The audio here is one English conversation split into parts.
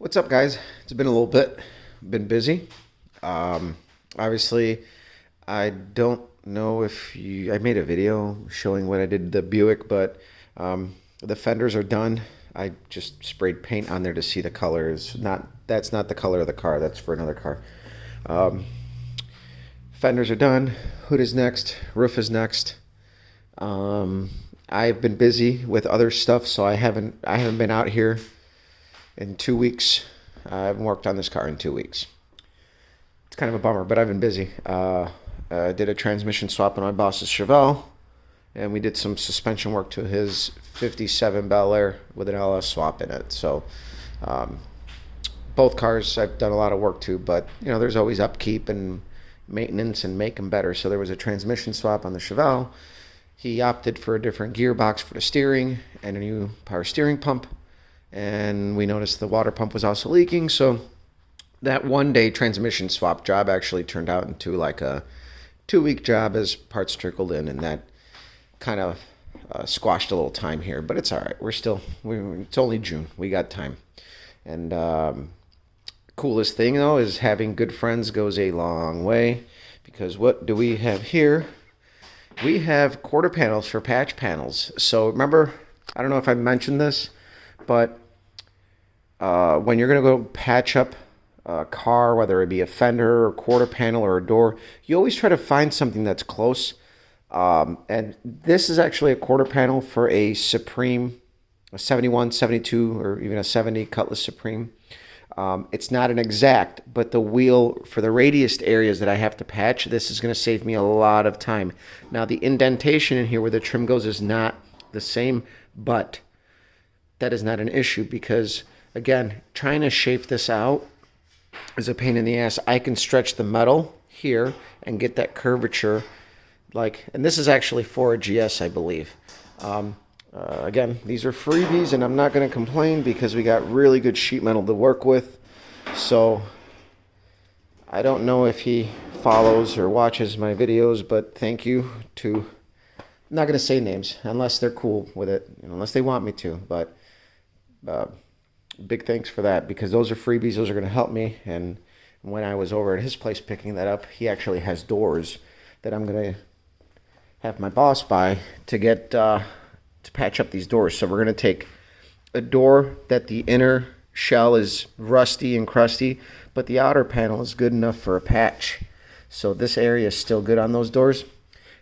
What's up, guys? It's been a little bit. Been busy. Um, Obviously, I don't know if I made a video showing what I did to the Buick, but the fenders are done. I just sprayed paint on there to see the colors. That's not the color of the car. That's for another car. Um, Fenders are done. Hood is next. Roof is next. Um, I've been busy with other stuff, so I haven't been out here in 2 weeks. I haven't worked on this car in 2 weeks. It's kind of a bummer, but I've been busy. I did a transmission swap on my boss's Chevelle, and we did some suspension work to his 57 Bel Air with an LS swap in it. So um, both cars I've done a lot of work to, but there's always upkeep and maintenance and make them better. So there was a transmission swap on the Chevelle. He opted for a different gearbox for the steering and a new power steering pump. And we noticed the water pump was also leaking. So that 1 day transmission swap job actually turned out into like a 2 week job as parts trickled in, and that kind of squashed a little time here. But it's all right. It's only June. We got time. And coolest thing though is having good friends goes a long way, because what do we have here? We have quarter panels for patch panels. So remember, I don't know if I mentioned this, but when you're going to go patch up a car, whether it be a fender or quarter panel or a door, you always try to find something that's close. And this is actually a quarter panel for a Supreme, a 71, 72, or even a 70 Cutlass Supreme. It's not an exact, but the wheel for the radius areas that I have to patch, this is going to save me a lot of time. Now, the indentation in here where the trim goes is not the same, but that is not an issue because, again, trying to shape this out is a pain in the ass. I can stretch the metal here and get that curvature, and this is actually for a GS, I believe. Again, these are freebies, and I'm not going to complain because we got really good sheet metal to work with. So I don't know if he follows or watches my videos, but thank you to, I'm not going to say names unless they're cool with it, unless they want me to, but big thanks for that, because those are freebies. Those are going to help me. And when I was over at his place picking that up, he actually has doors that I'm going to have my boss buy to get to patch up these doors. So we're going to take a door that the inner shell is rusty and crusty, but the outer panel is good enough for a patch. So this area is still good on those doors,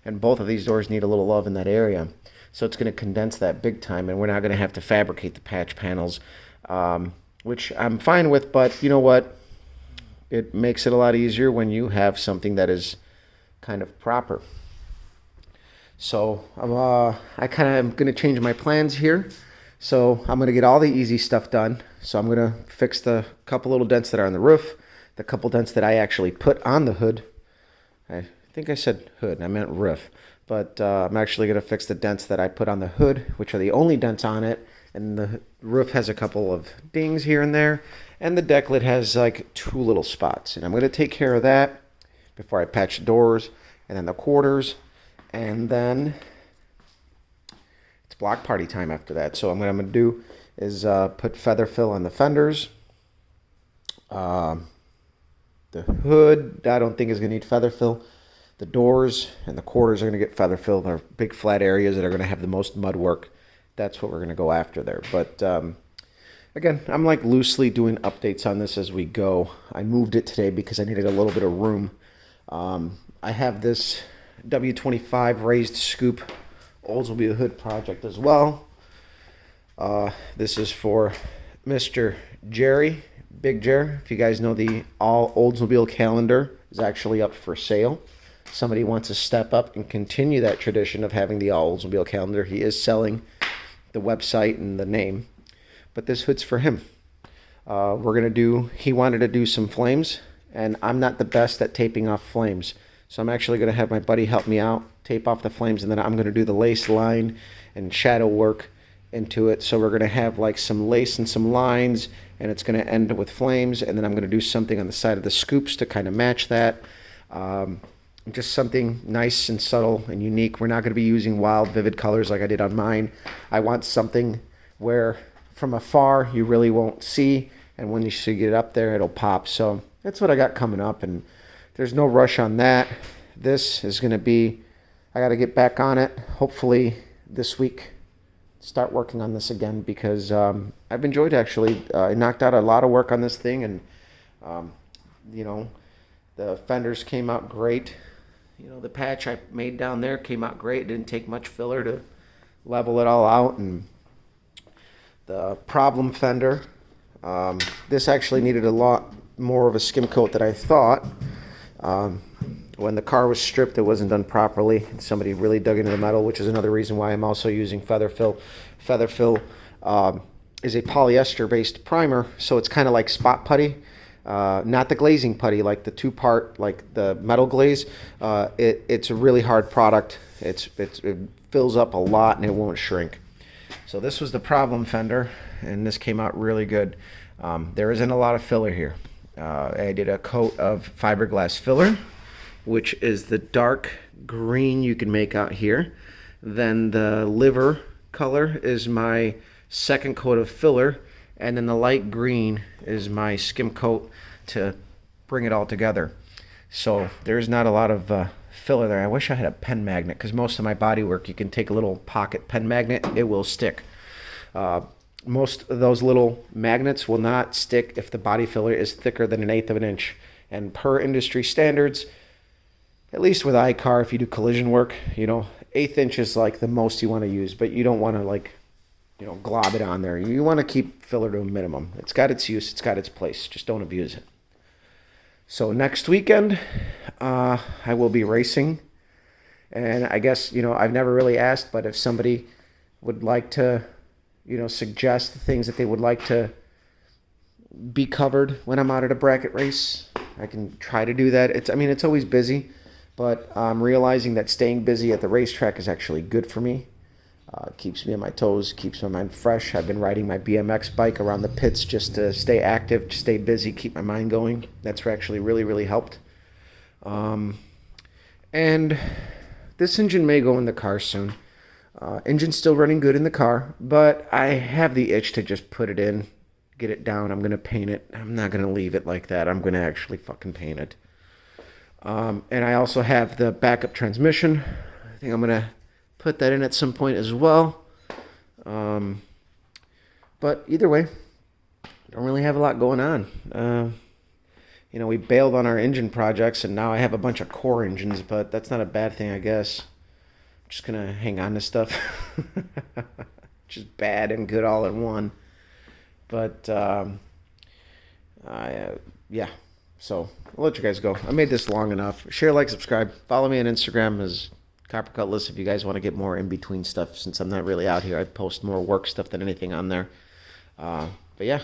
and both of these doors need a little love in that area. So it's going to condense that big time, and we're not going to have to fabricate the patch panels, which I'm fine with, but you know what? It makes it a lot easier when you have something that is kind of proper. So I kind of am going to change my plans here. So I'm going to get all the easy stuff done. So I'm going to fix the couple little dents that are on the roof, the couple dents that I actually put on the hood. I think I said hood, I meant roof. But I'm actually going to fix the dents that I put on the hood, which are the only dents on it. And the roof has a couple of dings here and there. And the deck lid has like 2 little spots. And I'm going to take care of that before I patch the doors and then the quarters. And then it's block party time after that. So what I'm going to do is put feather fill on the fenders. The hood, I don't think is going to need feather fill. The doors and the quarters are going to get feather fill. They're big flat areas that are going to have the most mud work. That's what we're going to go after there. But again, I'm like loosely doing updates on this as we go. I moved it today because I needed a little bit of room. I have this W25 raised scoop Oldsmobile hood project as well. This is for Mr. Jerry, Big Jer. If you guys know, the all Oldsmobile calendar is actually up for sale. Somebody wants to step up and continue that tradition of having the all Oldsmobile calendar. He is selling the website and the name, but this hood's for him. He wanted to do some flames, and I'm not the best at taping off flames. So I'm actually going to have my buddy help me out, tape off the flames, and then I'm going to do the lace line and shadow work into it. So we're going to have like some lace and some lines, and it's going to end with flames, and then I'm going to do something on the side of the scoops to kind of match that. Just something nice and subtle and unique. We're not going to be using wild, vivid colors like I did on mine. I want something where from afar you really won't see, and when you get it up there, it'll pop. So that's what I got coming up, and there's no rush on that. This is going to be, I got to get back on it, hopefully this week, start working on this again, because I've enjoyed actually. I knocked out a lot of work on this thing, and you know, the fenders came out great. You know, the patch I made down there came out great. It didn't take much filler to level it all out. And the problem fender, this actually needed a lot more of a skim coat than I thought. When the car was stripped, it wasn't done properly. Somebody really dug into the metal, which is another reason why I'm also using Feather Fill. Feather Fill is a polyester-based primer, so it's kind of like spot putty. Not the glazing putty, like the two-part, like the metal glaze. It's a really hard product. It fills up a lot and it won't shrink. So this was the problem fender, and this came out really good. There isn't a lot of filler here. I did a coat of fiberglass filler, which is the dark green you can make out here. Then the liver color is my second coat of filler, and then the light green is my skim coat to bring it all together. So there's not a lot of filler there. I wish I had a pen magnet, because most of my body work, you can take a little pocket pen magnet, it will stick. Most of those little magnets will not stick if the body filler is thicker than 1/8 of an inch. And per industry standards, at least with iCar, if you do collision work, you know, 1/8 inch is like the most you want to use, but you don't want to, like, you know, glob it on there. You want to keep filler to a minimum. It's got its use, it's got its place. Just don't abuse it. So next weekend, I will be racing. And I guess, you know, I've never really asked, but if somebody would like to, you know, suggest things that they would like to be covered when I'm out at a bracket race, I can try to do that. It's always busy, but I'm realizing that staying busy at the racetrack is actually good for me. Keeps me on my toes, keeps my mind fresh. I've been riding my BMX bike around the pits just to stay active, to stay busy, keep my mind going. That's actually really, really helped. And this engine may go in the car soon. Engine's still running good in the car, but I have the itch to just put it in, get it down. I'm going to paint it. I'm not going to leave it like that. I'm going to actually fucking paint it. And I also have the backup transmission. I think I'm going to put that in at some point as well. But either way, don't really have a lot going on. You know, we bailed on our engine projects, and now I have a bunch of core engines, but that's not a bad thing, I guess. I'm just going to hang on to stuff. Just bad and good all in one. But, yeah. So, I'll let you guys go. I made this long enough. Share, like, subscribe. Follow me on Instagram as Copper Cutlass if you guys want to get more in-between stuff. Since I'm not really out here, I post more work stuff than anything on there. But yeah.